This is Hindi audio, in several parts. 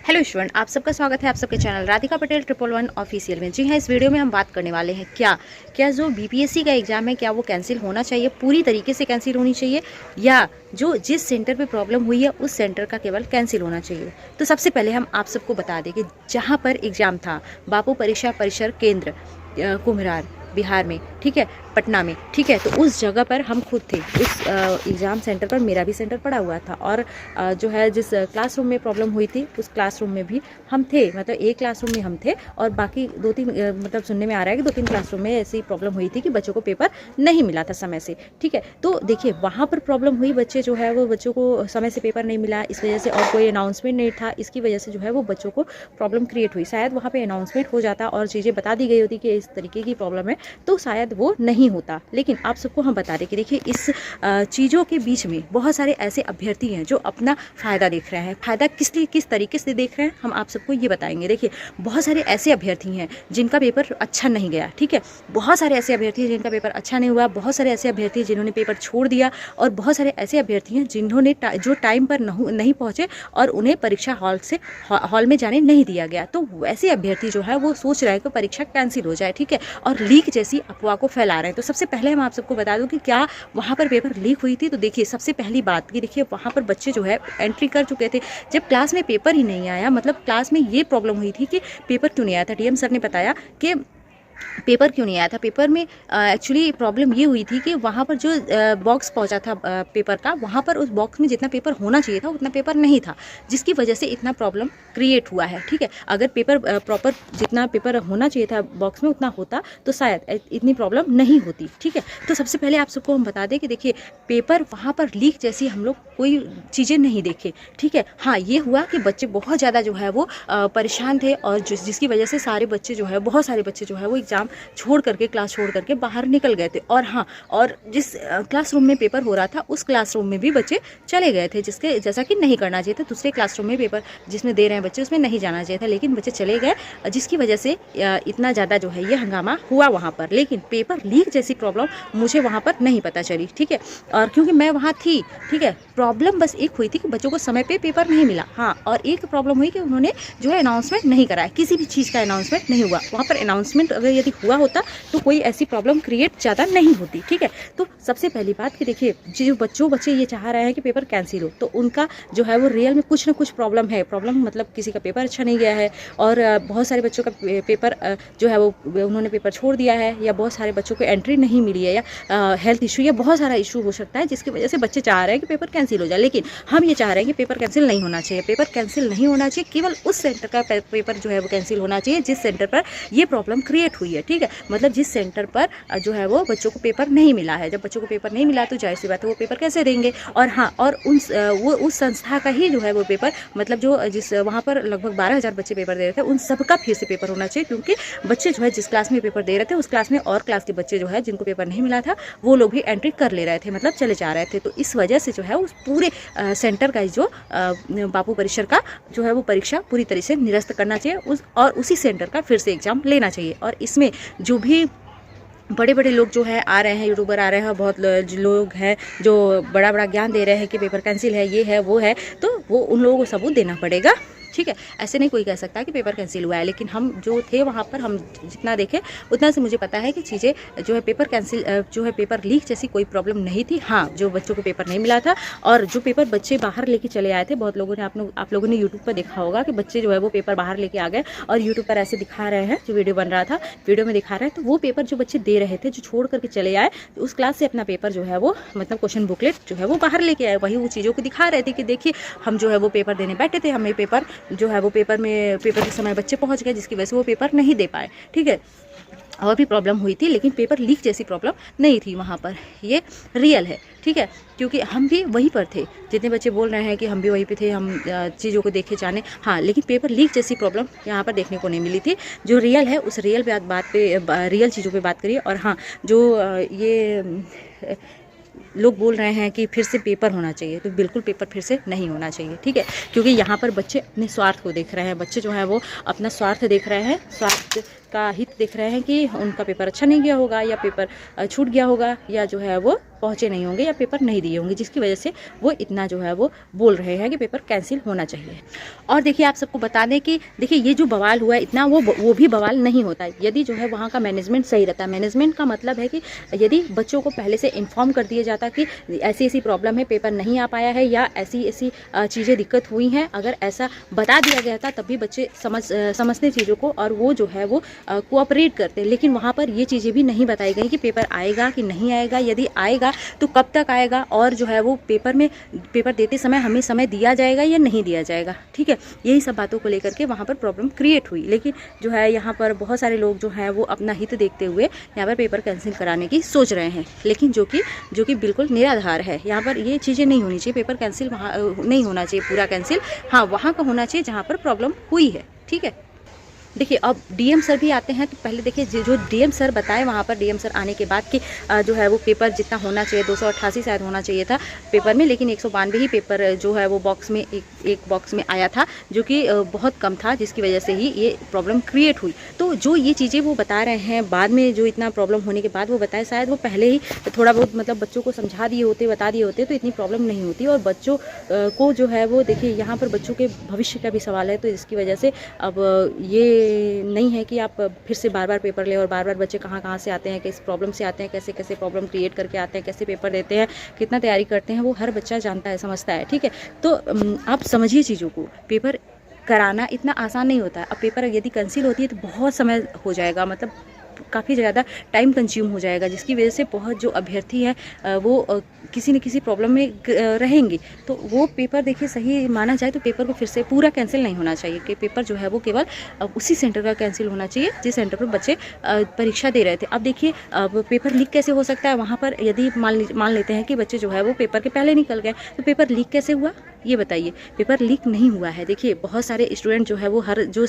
हेलो स्टूडेंट, आप सबका स्वागत है आप सबके चैनल राधिका पटेल 111 ऑफिशियल में। जी हाँ, इस वीडियो में हम बात करने वाले हैं क्या जो बीपीएससी का एग्जाम है क्या वो कैंसिल होना चाहिए, पूरी तरीके से कैंसिल होनी चाहिए, या जो जिस सेंटर पे प्रॉब्लम हुई है उस सेंटर का केवल कैंसिल होना चाहिए। तो सबसे पहले हम आप सबको बता दें कि जहाँ पर एग्ज़ाम था बापू परीक्षा परिसर केंद्र कुम्हरार बिहार में, ठीक है, पटना में, ठीक है, तो उस जगह पर हम खुद थे। उस एग्ज़ाम सेंटर पर मेरा भी सेंटर पड़ा हुआ था और जो है जिस क्लासरूम में प्रॉब्लम हुई थी उस क्लासरूम में भी हम थे। मतलब एक क्लासरूम में हम थे और बाकी दो तीन मतलब सुनने में आ रहा है कि दो तीन क्लासरूम में ऐसी प्रॉब्लम हुई थी कि बच्चों को पेपर नहीं मिला था समय से, ठीक है। तो देखिए वहाँ पर प्रॉब्लम हुई, बच्चे जो है वो बच्चों को समय से पेपर नहीं मिला इस वजह से, और कोई अनाउंसमेंट नहीं था, इसकी वजह से जो है वो बच्चों को प्रॉब्लम क्रिएट हुई। शायद वहाँ पर अनाउंसमेंट हो जाता और चीज़ें बता दी गई होती कि इस तरीके की प्रॉब्लम है तो शायद वो नहीं होता। लेकिन आप सबको हम बता दें कि देखिए इस चीज़ों के बीच में बहुत सारे ऐसे अभ्यर्थी हैं जो अपना फ़ायदा देख रहे हैं। फ़ायदा किस तरीके से देख रहे हैं हम आप सबको ये बताएंगे। देखिए बहुत सारे ऐसे अभ्यर्थी हैं जिनका पेपर अच्छा नहीं गया, ठीक है, बहुत सारे ऐसे अभ्यर्थी हैं जिनका पेपर अच्छा नहीं हुआ, बहुत सारे ऐसे अभ्यर्थी हैं जिन्होंने पेपर छोड़ दिया, और बहुत सारे ऐसे अभ्यर्थी हैं जिन्होंने जो टाइम पर नहीं पहुँचे और उन्हें परीक्षा हॉल में जाने नहीं दिया गया। तो वैसे अभ्यर्थी जो है वो सोच रहे हैं कि परीक्षा कैंसिल हो जाए, ठीक है, और लीक जैसी अफवाह को फैला रहे हैं। तो सबसे पहले हम आप सबको बता दूं कि क्या वहाँ पर पेपर लीक हुई थी। तो देखिए सबसे पहली बात कि देखिए वहाँ पर बच्चे जो है एंट्री कर चुके थे, जब क्लास में पेपर ही नहीं आया, मतलब क्लास में ये प्रॉब्लम हुई थी कि पेपर क्यों नहीं आया था। डीएम सर ने बताया कि पेपर क्यों नहीं आया था। पेपर में एक्चुअली प्रॉब्लम ये हुई थी कि वहाँ पर जो बॉक्स पहुँचा था पेपर का, वहाँ पर उस बॉक्स में जितना पेपर होना चाहिए था उतना पेपर नहीं था, जिसकी वजह से इतना प्रॉब्लम क्रिएट हुआ है, ठीक है। अगर पेपर प्रॉपर जितना पेपर होना चाहिए था बॉक्स में उतना होता तो शायद इतनी प्रॉब्लम नहीं होती, ठीक है। तो सबसे पहले आप सबको हम बता दें कि देखिए पेपर वहाँ पर लीक जैसी हम लोग कोई चीज़ें नहीं देखे, ठीक है। हाँ, ये हुआ कि बच्चे बहुत ज़्यादा जो है वो परेशान थे और जिसकी वजह से सारे बच्चे जो है बहुत सारे बच्चे जो है वो एग्ज़ाम छोड़ करके क्लास छोड़ करके बाहर निकल गए थे। और हाँ, और जिस क्लासरूम में पेपर हो रहा था उस क्लासरूम में भी बच्चे चले गए थे, जिसके जैसा कि नहीं करना चाहिए था। दूसरे क्लासरूम में पेपर जिसमें दे रहे हैं बच्चे उसमें नहीं जाना चाहिए था, लेकिन बच्चे चले गए, जिसकी वजह से इतना ज़्यादा जो है ये हंगामा हुआ वहाँ पर। लेकिन पेपर लीक जैसी प्रॉब्लम मुझे वहाँ पर नहीं पता चली, ठीक है, और क्योंकि मैं वहाँ थी, ठीक है। प्रॉब्लम बस एक हुई थी कि बच्चों को समय पे पेपर नहीं मिला, हाँ, और एक प्रॉब्लम हुई कि उन्होंने जो है अनाउंसमेंट नहीं कराया, किसी भी चीज़ का अनाउंसमेंट नहीं हुआ वहाँ पर। अनाउंसमेंट अगर यदि हुआ होता तो कोई ऐसी प्रॉब्लम क्रिएट ज़्यादा नहीं होती, ठीक है। तो सबसे पहली बात कि देखिए जो बच्चे ये चाह रहे हैं कि पेपर कैंसिल हो, तो उनका जो है वो रियल में कुछ ना कुछ प्रॉब्लम है। प्रॉब्लम मतलब किसी का पेपर अच्छा नहीं गया है, और बहुत सारे बच्चों का पेपर जो है वो उन्होंने पेपर छोड़ दिया है, या बहुत सारे बच्चों को एंट्री नहीं मिली है, या हेल्थ इशू, या बहुत सारा इशू हो सकता है जिसकी वजह से बच्चे चाह रहे हैं कि पेपर कैंसिल हो जाए। लेकिन हम ये चाह रहे हैं कि पेपर कैंसिल नहीं होना चाहिए। पेपर कैंसिल नहीं होना चाहिए, केवल उस सेंटर का पेपर जो है वो कैंसिल होना चाहिए जिस सेंटर पर ये प्रॉब्लम क्रिएट हुई है, ठीक है। मतलब जिस सेंटर पर जो है वो बच्चों को पेपर नहीं मिला है। जब बच्चों को पेपर नहीं मिला तो जाहिर सी बात है वो पेपर कैसे देंगे। और हाँ, और वो उस संस्था का ही जो है वो पेपर, मतलब जो जिस वहाँ पर लगभग 12,000 बच्चे पेपर दे रहे थे उन सबका फिर से पेपर होना चाहिए, क्योंकि बच्चे जो है जिस क्लास में पेपर दे रहे थे उस क्लास में और क्लास के बच्चे जो है जिनको पेपर नहीं मिला था वो लोग भी एंट्री कर ले रहे थे, मतलब चले जा रहे थे। तो इस वजह से जो है उस पूरे सेंटर का जो बापू परिसर का जो है वो परीक्षा पूरी तरह से निरस्त करना चाहिए, और उसी सेंटर का फिर से एग्जाम लेना चाहिए। और इसमें जो भी बड़े बड़े लोग जो है आ रहे हैं, यूट्यूबर आ रहे हैं, बहुत लोग हैं जो बड़ा बड़ा ज्ञान दे रहे हैं कि पेपर कैंसिल है, ये है वो है, तो वो उन लोगों को सबूत देना पड़ेगा, ठीक है। ऐसे नहीं कोई कह सकता कि पेपर कैंसिल हुआ है। लेकिन हम जो थे वहाँ पर, हम जितना देखे उतना से मुझे पता है कि चीज़ें जो है पेपर कैंसिल जो है पेपर लीक जैसी कोई प्रॉब्लम नहीं थी। हाँ, जो बच्चों को पेपर नहीं मिला था और जो पेपर बच्चे बाहर लेके चले आए थे, बहुत लोगों ने आप लोगों ने यूट्यूब पर देखा होगा कि बच्चे जो है वो पेपर बाहर लेके आ गए और यूट्यूब पर ऐसे दिखा रहे हैं, जो वीडियो बन रहा था वीडियो में दिखा रहे हैं। तो वो पेपर जो बच्चे दे रहे थे, जो छोड़ करके चले आए, तो उस क्लास से अपना पेपर जो है वो, मतलब क्वेश्चन बुकलेट जो है वो बाहर लेके आए, वही वो चीज़ों को दिखा रहे थे कि देखिए हम जो है वो पेपर देने बैठे थे, हमें पेपर जो है वो पेपर के समय बच्चे पहुंच गए, जिसकी वजह से वो पेपर नहीं दे पाए, ठीक है। और भी प्रॉब्लम हुई थी, लेकिन पेपर लीक जैसी प्रॉब्लम नहीं थी वहाँ पर, ये रियल है, ठीक है। क्योंकि हम भी वहीं पर थे, जितने बच्चे बोल रहे हैं कि हम भी वहीं पे थे, हम चीज़ों को देखे जाने, हाँ, लेकिन पेपर लीक जैसी प्रॉब्लम यहाँ पर देखने को नहीं मिली थी। जो रियल है उस रियल बात पे रियल चीज़ों पे बात करिए। और हाँ, जो ये लोग बोल रहे हैं कि फिर से पेपर होना चाहिए, तो बिल्कुल पेपर फिर से नहीं होना चाहिए, ठीक है। क्योंकि यहाँ पर बच्चे अपने स्वार्थ को देख रहे हैं, बच्चे जो है वो अपना स्वार्थ देख रहे हैं, स्वार्थ का हित देख रहे हैं कि उनका पेपर अच्छा नहीं गया होगा, या पेपर छूट गया होगा, या जो है वो पहुँचे नहीं होंगे या पेपर नहीं दिए होंगे, जिसकी वजह से वो इतना जो है वो बोल रहे हैं कि पेपर कैंसिल होना चाहिए। और देखिए आप सबको बता दें कि देखिए ये जो बवाल हुआ है इतना, वो भी बवाल नहीं होता है यदि जो है वहाँ का मैनेजमेंट सही रहता है। मैनेजमेंट का मतलब है कि यदि बच्चों को पहले से इन्फॉर्म कर दिया जाता कि ऐसी ऐसी प्रॉब्लम है, पेपर नहीं आ पाया है या ऐसी ऐसी चीज़ें दिक्कत हुई हैं, अगर ऐसा बता दिया गया था तब भी बच्चे समझते चीज़ों को और वो जो है वो कोऑपरेट करते। लेकिन वहाँ पर ये चीज़ें भी नहीं बताई गई कि पेपर आएगा कि नहीं आएगा, यदि आएगा तो कब तक आएगा, और जो है वो पेपर देते समय हमें समय दिया जाएगा या नहीं दिया जाएगा। ठीक है, यही सब बातों को लेकर के वहाँ पर प्रॉब्लम क्रिएट हुई। लेकिन जो है यहाँ पर बहुत सारे लोग जो हैं वो अपना हित देखते हुए यहाँ पर पेपर कैंसिल कराने की सोच रहे हैं, लेकिन जो कि बिल्कुल निराधार है। यहाँ पर ये चीज़ें नहीं होनी चाहिए, पेपर कैंसिल वहाँ नहीं होना चाहिए पूरा कैंसिल, हाँ वहाँ का होना चाहिए जहाँ पर प्रॉब्लम हुई है। ठीक है, देखिए अब डीएम सर भी आते हैं तो पहले देखिए जो डीएम सर बताए, वहाँ पर डीएम सर आने के बाद कि जो है वो पेपर जितना होना चाहिए 288 शायद होना चाहिए था पेपर में, लेकिन 192 ही पेपर जो है वो बॉक्स में एक बॉक्स में आया था, जो कि बहुत कम था, जिसकी वजह से ही ये प्रॉब्लम क्रिएट हुई। तो जो ये चीज़ें वो बता रहे हैं बाद में, जो इतना प्रॉब्लम होने के बाद वो बताए, शायद वो पहले ही थोड़ा बहुत मतलब बच्चों को समझा दिए होते, बता दिए होते तो इतनी प्रॉब्लम नहीं होती। और बच्चों को जो है वो देखिए यहाँ पर बच्चों के भविष्य का भी सवाल है, तो इसकी वजह से अब ये नहीं है कि आप फिर से बार बार पेपर ले, और बार बार बच्चे कहाँ से आते हैं, किस प्रॉब्लम से आते हैं, कैसे कैसे प्रॉब्लम क्रिएट करके आते हैं, कैसे पेपर देते हैं, कितना तैयारी करते हैं, वो हर बच्चा जानता है, समझता है। ठीक है, तो आप समझिए चीज़ों को, पेपर कराना इतना आसान नहीं होता है। अब पेपर यदि कैंसिल होती है तो बहुत समय हो जाएगा, मतलब काफ़ी ज़्यादा टाइम कंज्यूम हो जाएगा, जिसकी वजह से बहुत जो अभ्यर्थी हैं वो किसी न किसी प्रॉब्लम में रहेंगे। तो वो पेपर देखिए सही माना जाए तो पेपर को फिर से पूरा कैंसिल नहीं होना चाहिए, कि पेपर जो है वो केवल उसी सेंटर का कैंसिल होना चाहिए जिस सेंटर पर बच्चे परीक्षा दे रहे थे। अब देखिए अब पेपर लीक कैसे हो सकता है, वहाँ पर यदि मान लेते हैं कि बच्चे जो है वो पेपर के पहले निकल गए, तो पेपर लीक कैसे हुआ ये बताइए। पेपर लीक नहीं हुआ है। देखिए बहुत सारे स्टूडेंट जो है वो जो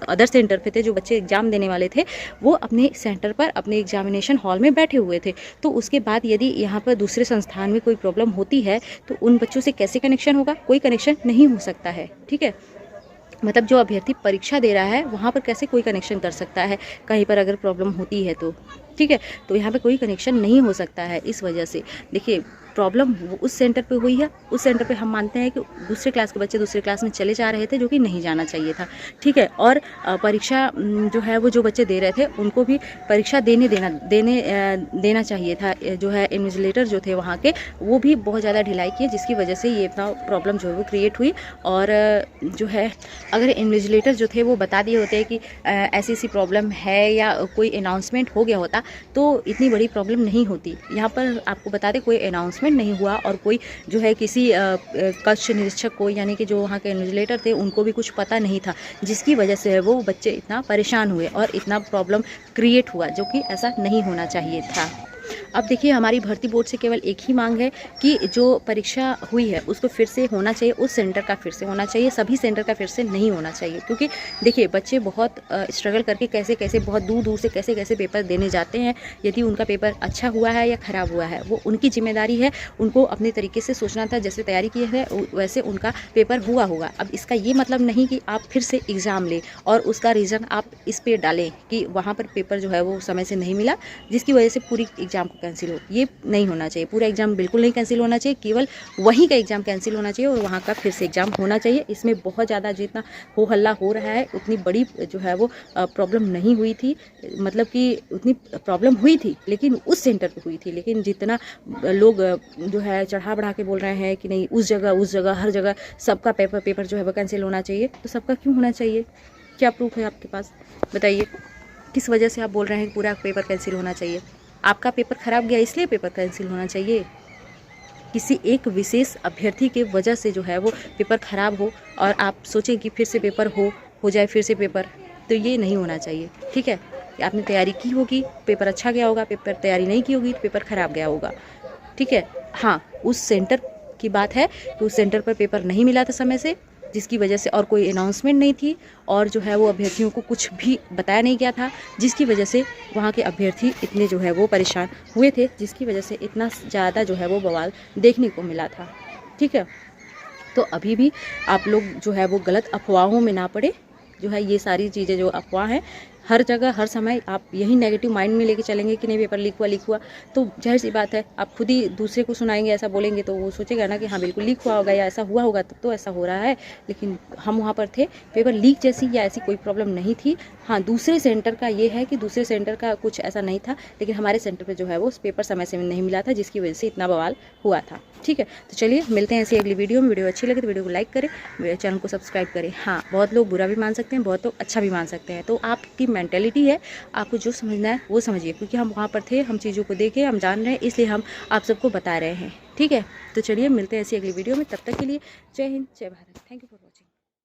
अदर सेंटर पे थे, जो बच्चे एग्ज़ाम देने वाले थे, वो अपने सेंटर पर अपने एग्जामिनेशन हॉल में बैठे हुए थे। तो उसके बाद यदि यहाँ पर दूसरे संस्थान में कोई प्रॉब्लम होती है तो उन बच्चों से कैसे कनेक्शन होगा, कोई कनेक्शन नहीं हो सकता है। ठीक है, मतलब जो अभ्यर्थी परीक्षा दे रहा है वहाँ पर कैसे कोई कनेक्शन कर सकता है, कहीं पर अगर प्रॉब्लम होती है तो। ठीक है, तो यहाँ पे कोई कनेक्शन नहीं हो सकता है। इस वजह से देखिए प्रॉब्लम उस सेंटर पे हुई है, उस सेंटर पे हम मानते हैं कि दूसरे क्लास के बच्चे दूसरे क्लास में चले जा रहे थे, जो कि नहीं जाना चाहिए था। ठीक है, और परीक्षा जो है वो जो बच्चे दे रहे थे उनको भी परीक्षा देना चाहिए था। जो है इन्विजिलेटर जो थे वहाँ के, वो भी बहुत ज़्यादा ढिलाई किए, जिसकी वजह से ये प्रॉब्लम जो है वो क्रिएट हुई। और जो है अगर इन्विजिलेटर जो थे वो बता दिए होते कि ऐसी ऐसी प्रॉब्लम है या कोई अनाउंसमेंट हो गया होता तो इतनी बड़ी प्रॉब्लम नहीं होती। यहाँ पर आपको बता दें कोई अनाउंसमेंट नहीं हुआ, और कोई जो है किसी कक्ष निरीक्षक को, यानी कि जो वहाँ के इन्विजिलेटर थे, उनको भी कुछ पता नहीं था, जिसकी वजह से वो बच्चे इतना परेशान हुए और इतना प्रॉब्लम क्रिएट हुआ, जो कि ऐसा नहीं होना चाहिए था। अब देखिए हमारी भर्ती बोर्ड से केवल एक ही मांग है कि जो परीक्षा हुई है उसको फिर से होना चाहिए, उस सेंटर का फिर से होना चाहिए, सभी सेंटर का फिर से नहीं होना चाहिए। क्योंकि देखिए बच्चे बहुत स्ट्रगल करके कैसे बहुत दूर से कैसे पेपर देने जाते हैं। यदि उनका पेपर अच्छा हुआ है या ख़राब हुआ है वो उनकी जिम्मेदारी है, उनको अपने तरीके से सोचना था, जैसे तैयारी की है वैसे उनका पेपर हुआ होगा। अब इसका ये मतलब नहीं कि आप फिर से एग्ज़ाम लें और उसका रीज़न आप इस पर डालें कि वहाँ पर पेपर जो है वो समय से नहीं मिला, जिसकी वजह से पूरी एग्ज़ाम को कैंसिल हो। ये नहीं होना चाहिए, पूरा एग्ज़ाम बिल्कुल नहीं कैंसिल होना चाहिए, केवल वहीं का एग्ज़ाम कैंसिल होना चाहिए और वहाँ का फिर से एग्ज़ाम होना चाहिए। इसमें बहुत ज़्यादा जितना हो हल्ला हो रहा है उतनी बड़ी जो है वो प्रॉब्लम नहीं हुई थी, मतलब कि उतनी प्रॉब्लम हुई थी लेकिन उस सेंटर पे हुई थी। लेकिन जितना लोग जो है चढ़ा बढ़ा के बोल रहे हैं कि नहीं उस जगह हर जगह सबका पेपर जो है वो कैंसिल होना चाहिए, तो सबका क्यों होना चाहिए? क्या प्रूफ है आपके पास, बताइए? किस वजह से आप बोल रहे हैं कि पूरा पेपर कैंसिल होना चाहिए? आपका पेपर ख़राब गया इसलिए पेपर कैंसिल होना चाहिए? किसी एक विशेष अभ्यर्थी के वजह से जो है वो पेपर ख़राब हो और आप सोचें कि फिर से पेपर हो जाए फिर से पेपर, तो ये नहीं होना चाहिए। ठीक है, आपने तैयारी की होगी, पेपर अच्छा गया होगा, पेपर तैयारी नहीं की होगी तो पेपर ख़राब गया होगा। ठीक है, हाँ उस सेंटर की बात है कि उस सेंटर पर पेपर नहीं मिला था समय से, जिसकी वजह से, और कोई अनाउंसमेंट नहीं थी और जो है वो अभ्यर्थियों को कुछ भी बताया नहीं गया था, जिसकी वजह से वहाँ के अभ्यर्थी इतने जो है वो परेशान हुए थे, जिसकी वजह से इतना ज़्यादा जो है वो बवाल देखने को मिला था। ठीक है, तो अभी भी आप लोग जो है वो गलत अफवाहों में ना पड़े। जो है ये सारी चीज़ें जो अफवाह हैं हर जगह हर समय आप यही नेगेटिव माइंड में लेके चलेंगे कि नहीं पेपर लीक हुआ, तो जाहिर सी बात है आप खुद ही दूसरे को सुनाएंगे, ऐसा बोलेंगे तो वो सोचेगा ना कि हाँ बिल्कुल लीक हुआ होगा या ऐसा हुआ होगा तब तो ऐसा हो रहा है। लेकिन हम वहाँ पर थे, पेपर लीक जैसी या ऐसी कोई प्रॉब्लम नहीं थी। हाँ, दूसरे सेंटर का ये है कि दूसरे सेंटर का कुछ ऐसा नहीं था, लेकिन हमारे सेंटर पर जो है वो पेपर समय से नहीं मिला था, जिसकी वजह से इतना बवाल हुआ था। ठीक है, तो चलिए मिलते हैं ऐसी अगली वीडियो में। वीडियो अच्छी लगे तो वीडियो को लाइक करें, मेरे चैनल को सब्सक्राइब करें। हाँ, बहुत लोग बुरा भी मान सकते हैं, बहुत लोग अच्छा भी मान सकते हैं, तो आपकी मेंटेलिटी है, आपको जो समझना है वो समझिए, क्योंकि हम वहाँ पर थे, हम चीज़ों को देखे, हम जान रहे हैं, इसलिए हम आप सबको बता रहे हैं। ठीक है, तो चलिए मिलते हैं ऐसी अगली वीडियो में, तब तक के लिए जय हिंद, जय Bharat. Thank you for watching.